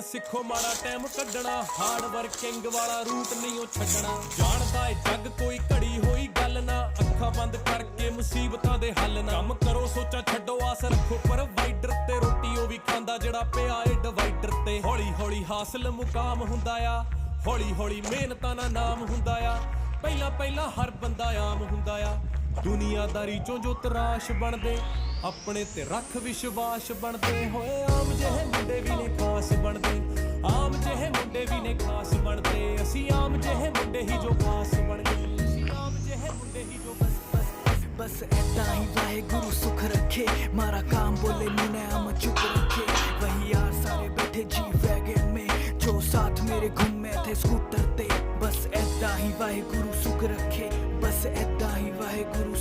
ਸਿੱਖੋ ਮਾੜਾ ਟਾਈਮ ਕੱਢਣਾ ਹਾਰਡ ਵਰਕਿੰਗ ਵਾਲਾ ਰੂਟ ਨਹੀਂ ਉਹ ਛੱਡਣਾ ਜਾਣਦਾ ਏ ਜੱਗ ਕੋਈ ਘੜੀ ਹੋਈ ਗੱਲ ਨਾ ਅੱਖਾਂ ਬੰਦ ਕਰਕੇ ਮੁਸੀਬਤਾਂ ਦੇ ਹੱਲ ਨਾ ਕੰਮ ਕਰੋ ਸੋਚਾਂ ਛੱਡੋ ਆਸ ਰੱਖੋ ਪ੍ਰੋਵਾਈਡਰ ਤੇ ਰੋਟੀ ਉਹ ਵੀ ਖਾਂਦਾ ਜਿਹੜਾ ਪਿਆ ਏ ਡਿਵਾਈਡਰ ਤੇ ਹੌਲੀ ਹੌਲੀ ਹਾਸਲ ਮੁਕਾਮ ਹੁੰਦਾ ਆ ਹੌਲੀ ਹੌਲੀ ਮਿਹਨਤਾਂ ਦਾ ਨਾਮ ਹੁੰਦਾ ਆ ਪਹਿਲਾਂ ਪਹਿਲਾਂ ਹਰ ਬੰਦਾ ਆਮ ਹੁੰਦਾ ਆ ਦੁਨੀਆਦਾਰੀ ਚੋਂ ਜੋ ਤਰਾਸ਼ ਬਣਦੇ ਆਪਣੇ ਤੇ ਰੱਖ ਵਿਸ਼ਵਾਸ ਬਣਦੇ ਹੋਏ ਆਮ ਜਿਹੇ ਮੁੰਡੇ ਵੀ ਨੇ ਖਾਸ ਬਣਦੇ ਆਮ ਜਿਹੇ ਮੁੰਡੇ ਵੀ ਨੇ ਖਾਸ ਬਣਦੇ ਅਸੀਂ ਆਮ ਜਿਹੇ ਮੁੰਡੇ ਹੀ ਜੋ ਖਾਸ ਬਣ ਗਏ ਅਸੀਂ ਆਮ ਜਿਹੇ ਮੁੰਡੇ ਹੀ ਜੋ बस ऐसा ही वाहेगुरु सुख रखे मारा काम बोले मुने हम चुप रखे वही यार सारे बैठे जी वैगन में जो साथ मेरे घूमे थे स्कूटर ते बस ऐसा ही वाहेगुरु सुख रखे बस ऐसा ही वाहेगुरु